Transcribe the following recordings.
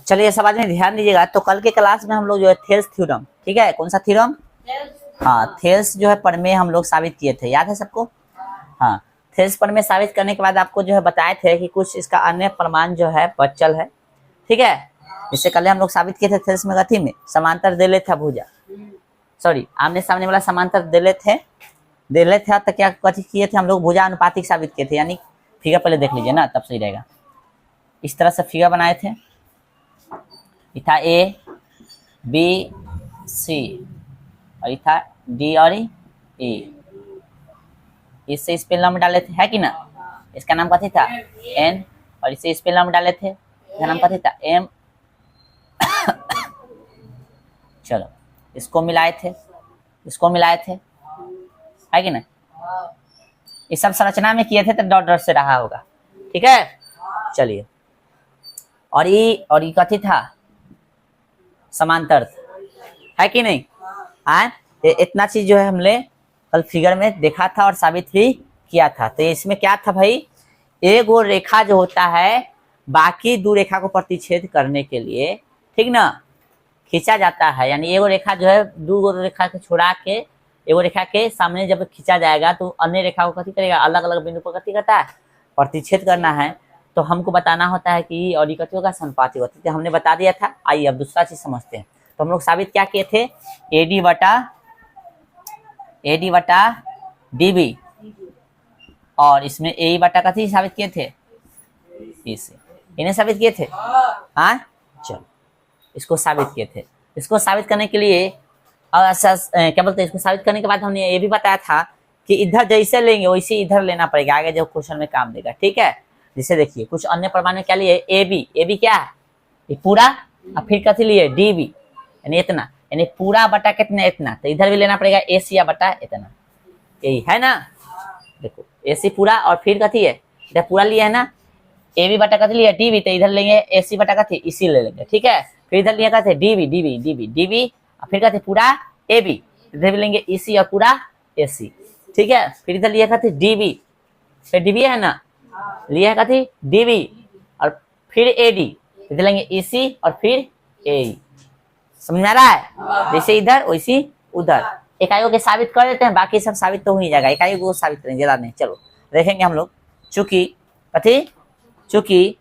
चलिए सब आदमी ध्यान दीजिएगा। तो कल के क्लास में हम लोग जो है थेल्स थ्योरम, ठीक है, कौन सा थ्योरम? हाँ, थेल्स जो है प्रमेय हम लोग साबित किए थे, याद है सबको? हाँ, थेल्स प्रमेय साबित करने के बाद आपको जो है बताए थे कि कुछ इसका अन्य प्रमाण जो है बचल है, ठीक है। इससे कल हम लोग साबित किए थे थेल्स में गति में समांतर देले था भुजा, सॉरी आमने सामने वाला समांतर देले थे तो क्या कथी किए थे हम लोग? भुजा अनुपातिक साबित किए थे। यानी फिगर पहले देख लीजिए ना, तब सही रहेगा। इस तरह से फिगर बनाए थे, ये था ए बी सी और ये था डी और ई। इससे इस पे लंब डाले थे, है कि ना? इसका नाम कथी था? एन। और इससे इस पे लंब डाले थे, इसका नाम कथी था? एम। चलो इसको मिलाए थे, इसको मिलाए थे, है कि ना? ये सब संरचना में किए थे तो डॉट डॉट से रहा होगा, ठीक है। चलिए, और ये कथी था? समांतर, है कि नहीं? इतना चीज जो है हमने कल फिगर में देखा था और साबित भी किया था। तो इसमें क्या था भाई? एक और रेखा जो होता है बाकी दो रेखा को प्रतिच्छेद करने के लिए, ठीक ना, खींचा जाता है। यानी एगो रेखा जो है दो रेखा को छोड़ा के एगो रेखा के सामने जब खींचा जाएगा तो अन्य रेखा को कथी करेगा? अलग अलग बिंदु पर कथी करता है? प्रतिच्छेद करना है। तो हमको बताना होता है कि और कथी होगा? समानुपाती होती है। हमने बता दिया था। आइए अब दूसरा चीज समझते हैं। तो हम लोग साबित क्या किए थे? एडी बटा डीबी, और इसमें ए बटा कथी साबित किए थे? इसे इन्हें साबित किए थे। हाँ, चलो इसको साबित किए थे। इसको साबित करने के लिए क्या बोलते हैं, इसको साबित करने के बाद हमने ये भी बताया था कि इधर जैसे लेंगे वैसे इधर लेना पड़ेगा, आगे जो क्वेश्चन में काम देगा, ठीक है। जैसे देखिए कुछ अन्य प्रमाण में क्या लिए? ए बी क्या है? ये पूरा, और फिर कथी लिए? डी बी, यानी इतना, यानी पूरा बटा कितना? इतना। तो इधर भी लेना पड़ेगा ए सी बटा इतना, यही है ना। देखो ए सी पूरा और फिर कथी है? इधर पूरा लिया है ना, ए बी बटा कथी लिया? डी बी। तो इधर लेंगे ए सी बटा कथी? इसी ले लेंगे, ठीक है। फिर इधर लिया कथी? डी बी, और फिर कथी? पूरा ए बी। इधर भी लेंगे ई सी और पूरा ए सी, ठीक है। फिर इधर लिया कथी? डी बी, फिर डी बी है ना, लिया है कथी? डी बी, और फिर ए डी। इधर लेंगे ई सी और फिर ए। समझ में आ रहा है? जैसे इधर वैसी उधर। इकाइयों के साबित कर देते हैं, बाकी सब साबित तो हो ही जाएगा। इकाई को साबित करेंगे, ज्यादा नहीं। चलो देखेंगे हम लोग। चूंकि कथी? चूंकि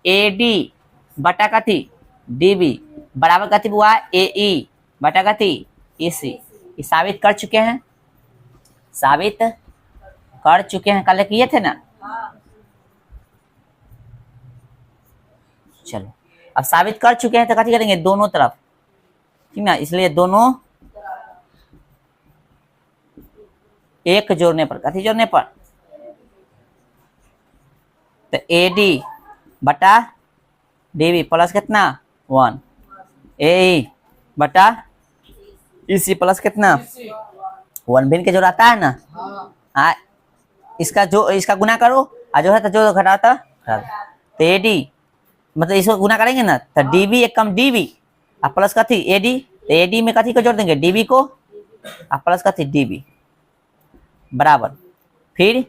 ए डी बटा कथी? डी बी बराबर कथी हुआ? ए ई बटा कथी? ई सी। ये साबित कर चुके हैं, साबित कर चुके हैं, कल किए थे ना। चलो अब साबित कर चुके हैं तो कथी करेंगे? दोनों तरफ, ठीक ना। इसलिए दोनों एक जोड़ने पर, कथी जोड़ने पर? तो ए डी बटा डी बी प्लस कितना? 1, ए बटा ई सी प्लस कितना? 1। भिन्न के जोड़ आता है ना, इसका गुना करो, और जो है तो जो घटाता तो ए डी, मतलब इसको गुना करेंगे ना तो डी बी एक कम डी बी और प्लस कथी? A D. तो ए डी में कथी को जोड़ देंगे? डी बी को, और प्लस कथी? डी बी बराबर फिर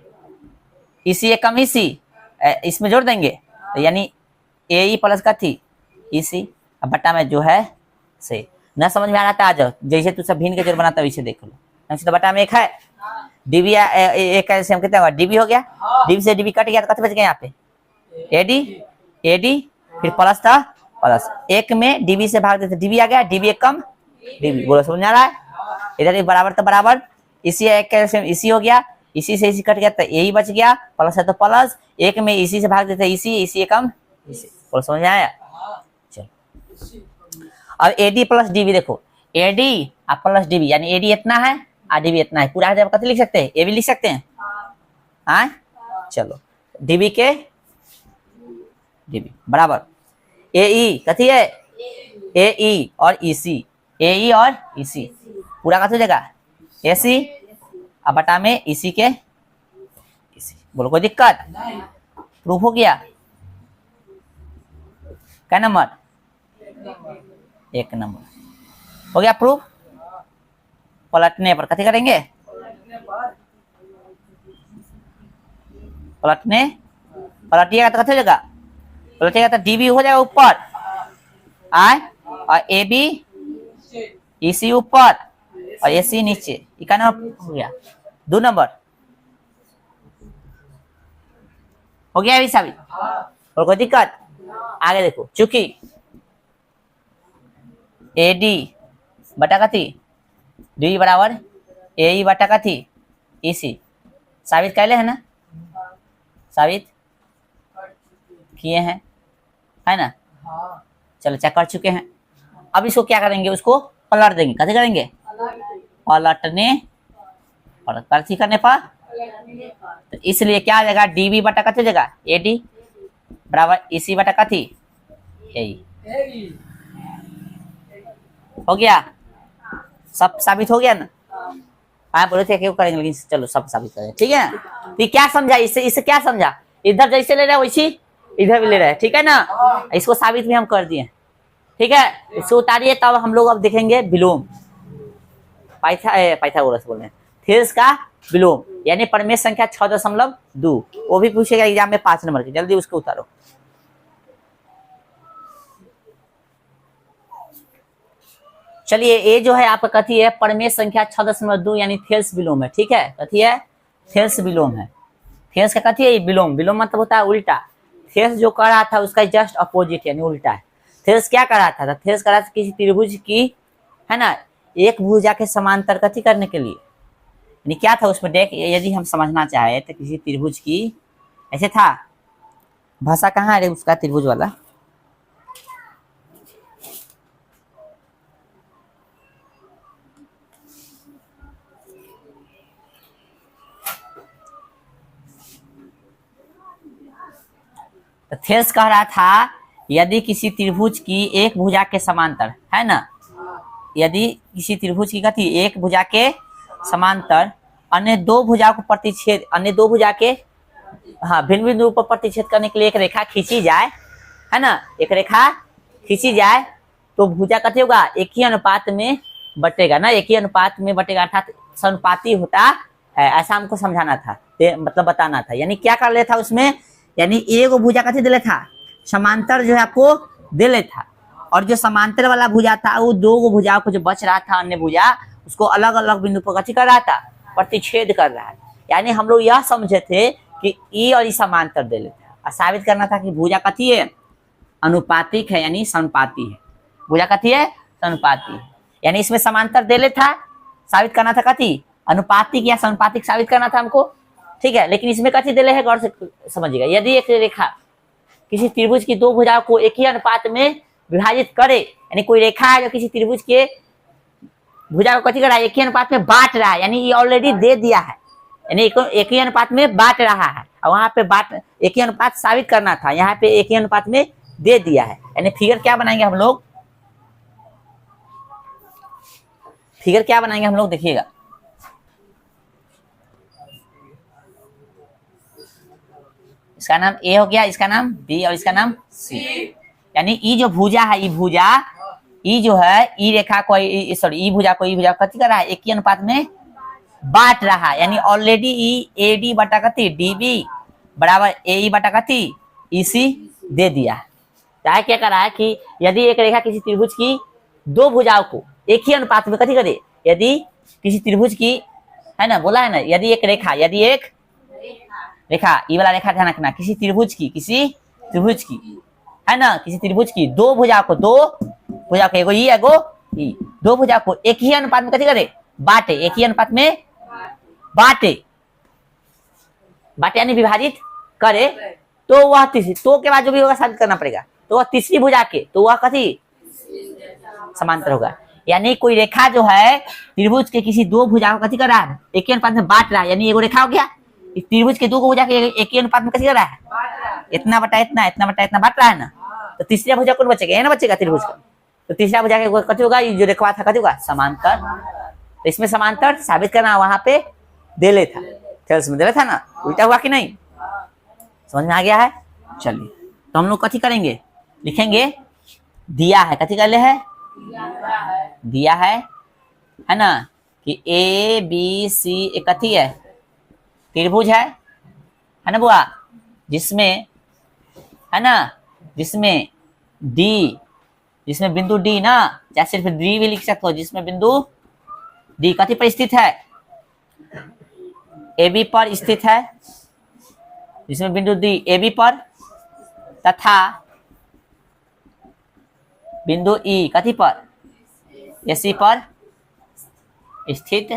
इसी एक कम इसी इसमें जोड़ देंगे, तो यानी ए ई प्लस कथी? इसी। अब बटा में जो है से ना समझ में आ रहा था, आ जाओ। जैसे तू सब भिन्न के जोड़ बनाता वैसे देख लो। तो बटा में एक है डीबी, एक ऐसे हम कितना हुआ? डीबी हो गया। डीबी से डीबी कट गया तो कथी बच गया यहाँ पे? एडी, फिर प्लस था, प्लस एक में डीबी से भाग देते डीबी आ गया, डीबी एक कम डीबी। बोलो समझ आ रहा है? इधर एक बराबर तो बराबर, इसी एक कैल्शियम इसी हो गया, इसी से इसी कट गया तो यही बच गया, प्लस है तो प्लस, एक में इसी से भाग देते इसी एक कम इसी। बोलो समझ में आया? चलो अब एडी प्लस डीबी देखो, एडी और प्लस डीबी, यानी एडी इतना है और डीबी इतना है। पूरा जब कथी लिख सकते हैं? ए भी लिख सकते हैं। हाँ चलो, डीबी के डीबी बराबर ए ई कथी है? ए ई और ई सी, ए ई और ई सी पूरा कथी हो जाएगा? ए सी, अब बटा में इसी के इसी। बोलो कोई दिक्कत? प्रूफ हो गया? क्या नंबर? 1 नंबर हो गया प्रूफ। पलटने पर कथी करेंगे? पलटिएगा तो कथी हो जाएगा? पलटिएगा तो डीबी हो जाएगा ऊपर, आई और ए बी ई सी ऊपर और ए सी नीचे, ये का नंबर हो गया 2 नंबर हो गया अभी साबित। और कोई दिक्कत? आगे देखो, चूंकि ए डी बटा कथी डी बराबर ए ई बटा कथी ई सी, साबित कैले है ना, साबित किए हैं है ना। चलो चेक कर चुके हैं। अब इसको क्या करेंगे, उसको पलट देंगे। कैसे करेंगे? पलटने और कथी करने पर, तो इसलिए क्या आ जाएगा, डी बी बटा कथी जगह ए डी बराबर ई सी बटा कथी ए ई। हो गया, सब साबित हो गया ना। आप बोले थे क्यों करेंगे, लेकिन चलो सब साबित करें, ठीक है। तो क्या समझा इससे क्या समझा, इधर जैसे ले रहे हैं वैसी इधर भी ले रहे हैं, ठीक है ना। इसको साबित भी हम कर दिए, ठीक है। इसको उतारिए, तब हम लोग अब देखेंगे विलोम, पाइथागोरस बोल रहे हैं, थेल्स का विलोम, यानी परमेय संख्या 6.2, वो भी पूछेगा एग्जाम में 5 नंबर की। जल्दी उसको उतारो। चलिए, ये जो है आपका कथी है, परमेय संख्या 6.2 यानी थेल्स विलोम है, ठीक है। कथी है? थेल्स विलोम है। थेल्स का कथी है? विलोम। विलोम मतलब होता है उल्टा। थेल्स जो कर रहा था उसका जस्ट अपोजिट यानी उल्टा है। थेल्स क्या कर रहा था? थेल्स कर रहा था किसी त्रिभुज की, है ना, एक भुजा के समांतर कथी करने के लिए, यानी क्या था उसमें देख, यदि हम समझना चाहे तो किसी त्रिभुज की, ऐसे था, भाषा कहाँ है उसका त्रिभुज वाला, तो थेल्स कह रहा था यदि किसी त्रिभुज की एक भुजा के समांतर, है ना, यदि किसी त्रिभुज की कथी एक भुजा के समांतर अन्य दो भुजा को प्रतिच्छेद, अन्य दो भुजा के हाँ भिन्न बिंदु पर प्रतिच्छेद करने के लिए एक रेखा खींची जाए, है ना, एक रेखा खींची जाए, तो भुजा कथी होगा, एक ही अनुपात में बटेगा ना, एक ही अनुपात में बटेगा, अर्थात समानुपाती होता है, ऐसा हमको समझाना था, मतलब बताना था। यानी क्या कर ले था उसमें, यानी एक भुजा कथी दे ले था, समांतर जो है आपको दे ले था, और जो समांतर वाला भुजा था वो दो भुजाओं को जो बच रहा था अन्य भुजा, उसको अलग अलग बिंदु पर कथी कर रहा था, प्रतिच्छेद कर रहा है। यानी हम लोग यह समझे थे कि ई और ई समांतर दे ले था, और साबित करना था कि भुजा कथी है, अनुपातिक है, यानी समानुपाती है। भुजा कथी है, समानुपाती है, यानी इसमें समांतर दे ले था, साबित करना था कथी, अनुपातिक या समानुपातिक साबित करना था हमको, ठीक है। लेकिन इसमें कथी दे ले है, गौर से समझिएगा, यदि एक रेखा किसी त्रिभुज की दो भुजाओं को एक ही अनुपात में विभाजित करे, यानी कोई रेखा है जो किसी त्रिभुज के भुजा को कथी कर रहा है, एक ही अनुपात में बांट रहा है, यानी ये ऑलरेडी दे दिया है, यानी एक ही अनुपात में बांट रहा है, और वहां पे बांट एक ही अनुपात साबित करना था, यहाँ पे एक ही अनुपात में दे दिया है। यानी फिगर क्या बनाएंगे हम लोग, फिगर क्या बनाएंगे हम लोग, देखिएगा, इसका नाम ए हो गया, इसका नाम बी और इसका नाम सी। यानी ई जो भुजा है, ई भुजा, ई जो है, ई रेखा को सॉरी ई भुजा कथी कर रहा है, एक ही अनुपात में बांट रहा है, यानी ऑलरेडी ई ए डी बटा कथी डी बी बराबर ए ई बटा कथी ई सी दे दिया है। चाहे क्या कर रहा है कि यदि एक रेखा किसी त्रिभुज की दो भुजाओं को एक ही अनुपात में कथी करे, यदि किसी त्रिभुज की, है ना, बोला है ना, यदि एक रेखा, यदि एक रेखा, ये वाला रेखा ध्यान रखना, किसी त्रिभुज की है ना, किसी त्रिभुज की दो भुजा को, दो भुजा को, एगो ई एगो ई, दो भुजा को एक ही अनुपात में कथी करे, बांटे, एक ही अनुपात में बांटे यानी विभाजित करे, तो वह तीसरी, तो के बाद जो भी होगा साबित करना पड़ेगा, तो वह तीसरी भुजा के, तो वह कथी समांतर होगा। यानी कोई रेखा जो है त्रिभुज के किसी दो भुजा को कथी कर रहा है, एक ही अनुपात में बांट रहा है, यानी एगो रेखा हो गया, त्रिभुज के दो भुजा के एक ही अनुपात में कथी कर रहा है, इतना बटा इतना, इतना बटा इतना बांट रहा है ना, तो तीसरा भुजा कौन बचेगा, ये ना बचेगा त्रिभुज का, तो तीसरा भुजा के कथी होगा, जो रेखा था कथी होगा, समांतर। तो इसमें समांतर साबित करना वहां पे दे ले था, थेल्स में दे ले था ना, उल्टा हुआ कि नहीं, समझ में आ गया है। चलिए, तो हम लोग कथी करेंगे, लिखेंगे दिया है, कथी कर ले है, दिया है ना, कि ए बी सी एक कथी है, त्रिभुज है ना बुआ, जिसमें, है ना, जिसमें डी जिसमें बिंदु डी ना, या सिर्फ डी भी लिख सकते हो, जिसमें बिंदु डी कथी पर स्थित है, ए बी पर स्थित है, जिसमें बिंदु डी ए बी पर तथा बिंदु ई कथी पर, ए सी पर स्थित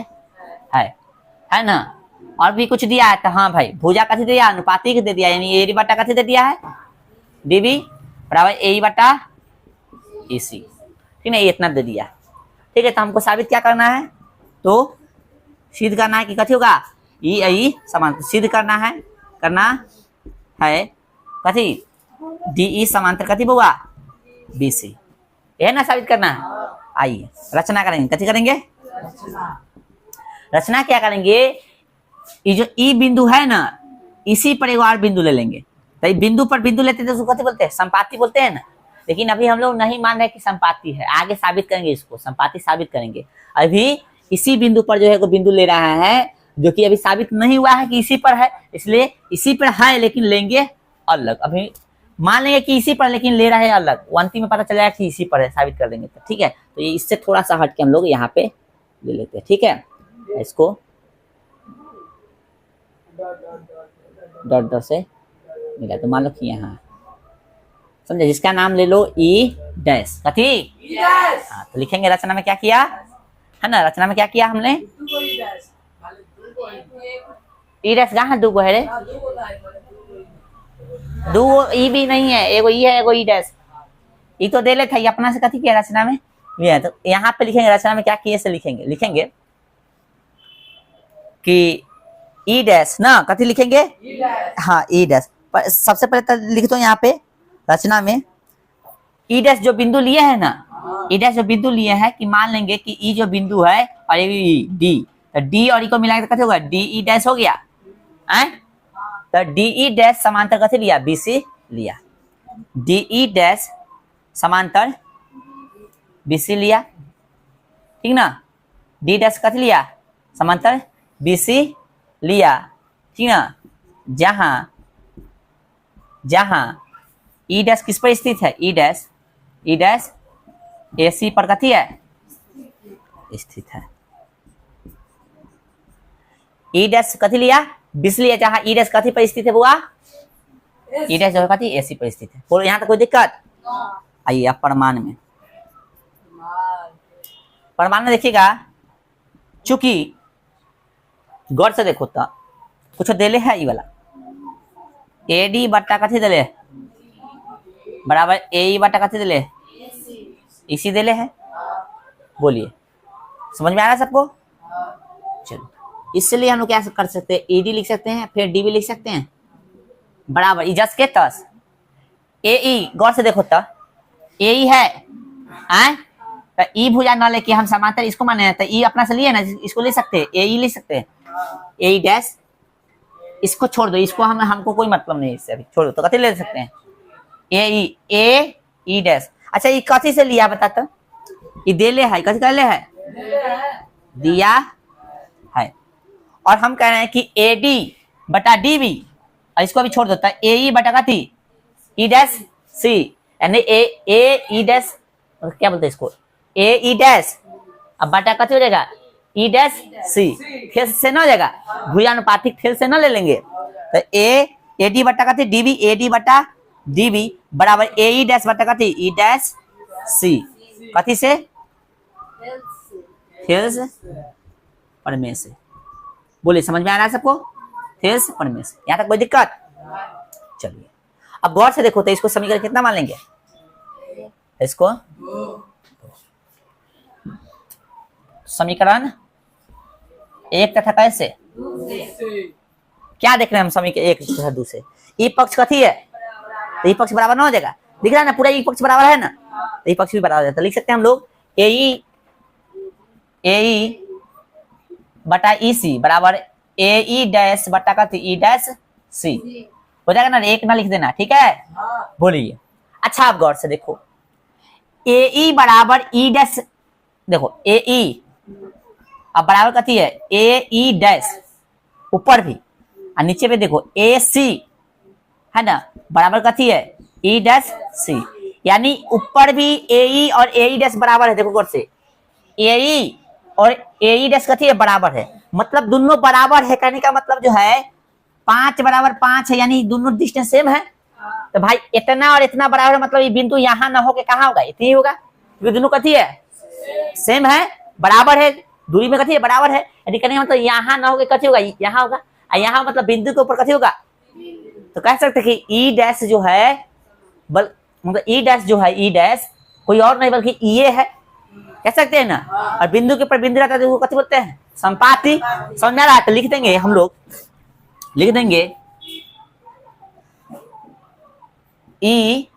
है ना। और भी कुछ दिया है तो हाँ भाई, भुजा कथी दिया, अनुपातिक दे दिया, यानी ए डी बटा कथी दे दिया है, डी बी बराबर ए बटा ए सी, ठीक है, ये इतना दे दिया। ठीक है, तो हमको साबित क्या करना है, तो सिद्ध करना है कि कथी होगा, ई समांतर सिद्ध करना है कथी, डी ई समांतर कथी होगा, बी सी, यह ना साबित करना है। आइए रचना करेंगे, कथी करेंगे, रचना क्या करेंगे, ये जो ई बिंदु है ना, इसी पर एक और बिंदु ले लेंगे, तो बिंदु पर बिंदु लेते तो कथी बोलते हैं, संपाती बोलते हैं ना। लेकिन अभी हम लोग नहीं मान रहे कि संपाती है, आगे साबित करेंगे, इसको संपाती साबित करेंगे। अभी इसी बिंदु पर जो है वो बिंदु ले रहा है, जो कि अभी साबित नहीं हुआ है कि इसी पर है, इसलिए इसी पर है लेकिन लेंगे अलग। अभी मान लेंगे कि इसी पर लेकिन ले रहा है अलग, अंतिम में पता चल जाएगा कि इसी पर है, साबित कर देंगे तो ठीक है। तो ये इससे थोड़ा सा हट के हम लोग यहाँ पे ले लेते हैं, ठीक है। इसको डॉट डॉट से मिला, तो मान लो कि यहाँ समझे, जिसका नाम ले लो ई डैश, कथी, हाँ, तो लिखेंगे रचना में क्या किया है ना, रचना में क्या किया हमने, ई डैश कहाँ दो गो है रे, दो ई भी नहीं है, एगो ई है एगो ई डैश, ई तो दे लेते अपना से, कथी किया रचना में ये है। तो यहाँ पे लिखेंगे रचना में क्या किए से लिखेंगे कि ई डैश ना, कथी लिखेंगे, हाँ ई डैश। सबसे पहले तो लिख दो यहाँ पे रचना में, ई डैश जो बिंदु लिए है ना, ई डैश जो बिंदु लिए है, कि मान लेंगे कि ई जो बिंदु है और ये डी, तो डी और ई को मिला के कैसे होगा, डी ई डैश हो गया है। तो डी ई डैश समांतर कैसे लिया, बी सी लिया, डी ई डैश समांतर बी सी लिया, ठीक ना, डी डैश कैसे लिया, समांतर बी सी लिया, ठीक ना। जहां ई डैश किस पर स्थित है, ई डैश ए सी पर कथी है, स्थित है। ई डैश कथी लिया, बीस लिया, जहां ई डैश कथी पर स्थित है बुआ, ई डैश जो कथी ए सी पर स्थित है। बोलो यहाँ तक कोई दिक्कत। आइए अब प्रमाण में देखिएगा, चूंकि गौर से देखो तो कुछ देले है, ई वाला ए डी बट्टा कथी देले बराबर ए ई बट्टा कथी देले, इसी देले है। बोलिए समझ में आ रहा है सबको। चलो इसलिए हम लोग क्या कर सकते हैं, ए डी लिख सकते हैं, फिर डी भी लिख सकते हैं, बराबर ई जस के तस ए ई। गौर से देखो तो ए ई है, तो ई भुजा ना लेके हम समांतर इसको माने, तो ई अपना से लिए ना, इसको ले सकते हैं, ए ई ले सकते हैं, ए ई डैश, इसको छोड़ दो, इसको हमको कोई मतलब नहीं इससे, अभी छोड़ दो। तो कथी ले सकते हैं, ए ई डैश। अच्छा ये कथी से लिया बता तो, ये देले है, कथी कर ले है, दिया है। और हम कह रहे हैं कि ए डी बटा डी बी, और इसको भी छोड़ देता है, ए ई बटा कथी, ई डैश सी, यानी ए ई डैश क्या बोलते हैं इसको, ए ई डैश, अब बटा कथी हो जाएगा, ई डैश सी, फेल से ना हो जाएगा, भुजानुपातिक फेल से ना ले लेंगे। तो ए डी बटा कथी, डी बी, ए डी बटा डी बी बराबर ए ई डैश बटा कथी, ई डैश सी, कथी से, फेल से परमेय से। बोलिए समझ में आ रहा है सबको, फेल से परमेय से, यहाँ तक कोई दिक्कत। चलिए अब गौर से देखो तो इसको समीकरण कितना मान लेंगे, इसको समीकरण एक तथा कैसे, क्या देख रहे हैं हम, समीकरण एक तथा दो से ई पक्ष कथी है, तो ई पक्ष बराबर ना हो जाएगा, दिख रहा है ना, पूरा ई पक्ष बराबर है ना, तो ई पक्ष भी बराबर है। तो लिख सकते हैं हम लोग ए ई बटा ई सी बराबर ए ई डैश बटा कथी, ई डैश सी हो जाएगा ना, एक ना लिख देना, ठीक है। बोलिए अच्छा आप गौर से देखो, ए ई बराबर ई डैश, देखो ए ई अब बराबर कथी है, ए ई डैश ऊपर भी और नीचे पे देखो ए सी है ना, बराबर कथी है, ई डैश सी। यानी ऊपर भी AE और AE डैश बराबर है। देखो गौर से, AE और AE डैश कथी है, बराबर है, मतलब दोनों बराबर है। कहने का मतलब जो है 5 बराबर 5 है, यानी दोनों डिस्टेंस सेम है। तो भाई इतना और इतना बराबर है, मतलब ये बिंदु यहाँ ना होके कहाँ होगा, इतनी होगा, क्योंकि दोनों कथी है, सेम है, बराबर है, दूरी में कथी है, बराबर है। यदि कहने का मतलब यहाँ ना होके कथी होगा, यहाँ होगा, और यहाँ मतलब बिंदु के ऊपर कथी होगा। तो कह सकते कि ई डैश जो है मतलब ई डैश जो है, ई डैश कोई और नहीं बल्कि ये है, कह सकते हैं ना। और बिंदु के ऊपर बिंदु रहता है तो कथी बोलते हैं, संपाति। समझ में आ रहा है? तो लिख देंगे हम लोग, लिख देंगे ई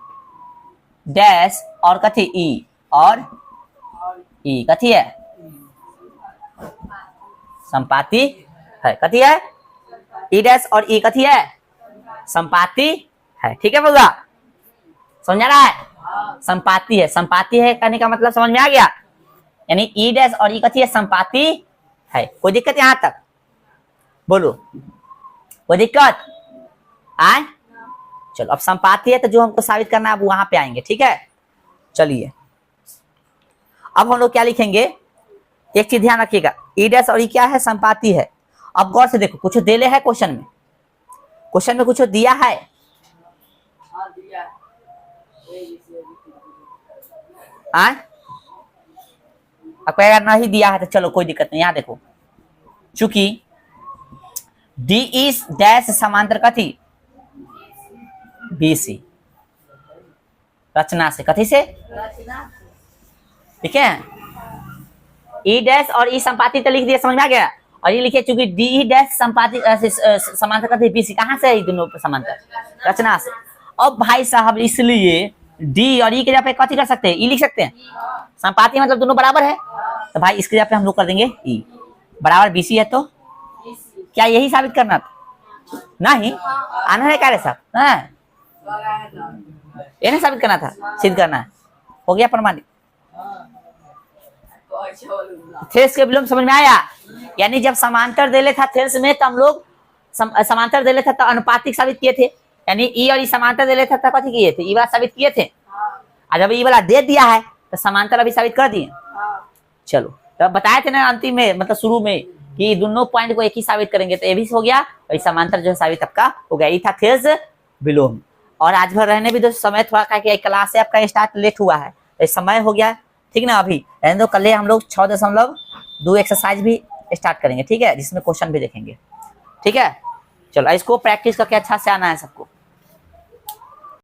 डैश और कथी ई, और ई कथी है, संपाति है। कथी है, ई डैश और ई कथी है, संपाति है। ठीक है बउआ, समझ आ रहा है, संपाति है, संपाति है कहने का मतलब समझ में आ गया। यानी ई डैश और ई कथी है, संपाति है। कोई दिक्कत यहां तक, बोलो कोई दिक्कत आए। चलो अब संपाति है तो जो हमको साबित करना है अब वहां पे आएंगे। ठीक है, चलिए अब हम लोग क्या लिखेंगे, एक चीज ध्यान रखिएगा, ई डैश और ई क्या है, संपाति है। अब गौर से देखो, कुछ देले है क्वेश्चन में, क्वेश्चन में कुछ दिया है, अगर नहीं दिया है तो चलो कोई दिक्कत नहीं। यहाँ देखो, चूंकि डी इज डैश समांतर कथी, BC, रचना से, कथी से, ठीक है। ई डैश और ई संपाति तो लिख दिया, समझ में आ गया। और ये लिखिए चूंकि डी डैश संपाति समांतर कथी BC, कहाँ से है दोनों समांतर, रचना से। अब भाई साहब इसलिए डी और ई के जगह पे कथी कर सकते हैं, ई लिख सकते हैं, संपाति मतलब दोनों बराबर है। तो भाई इसके जगह पे हम लोग कर देंगे ई बराबर BC है। तो क्या यही साबित करना था, नहीं आना है क्या साहब, ये नहीं साबित करना था, सिद्ध करना है, हो गया प्रमाणित। थेल्स के विलोम समझ में आया। यानी जब समांतर दे ले था थेल्स में तो हम लोग समांतर दे ले था तो अनुपातिक साबित किए थे, यानी ई और ई समांतर दे ले था तो कथी किए थे, ई वाला साबित किए थे। और जब ई वाला दे दिया है तो समांतर अभी साबित कर दिए। चलो तो बताए थे ना अंतिम में, मतलब शुरू में, कि दोनों पॉइंट को एक ही साबित करेंगे, तो ये भी हो गया और समांतर जो है साबित आपका हो गया। ये था थेल्स विलोम। और आज भर रहने भी दो, समय थोड़ा का क्लास से आपका स्टार्ट लेट हुआ है तो समय हो गया, ठीक ना। अभी रहने दो, कल हम लोग 6.2 एक्सरसाइज भी स्टार्ट करेंगे, ठीक है, जिसमें क्वेश्चन भी देखेंगे, ठीक है। चलो इसको प्रैक्टिस करके अच्छा से आना है सबको।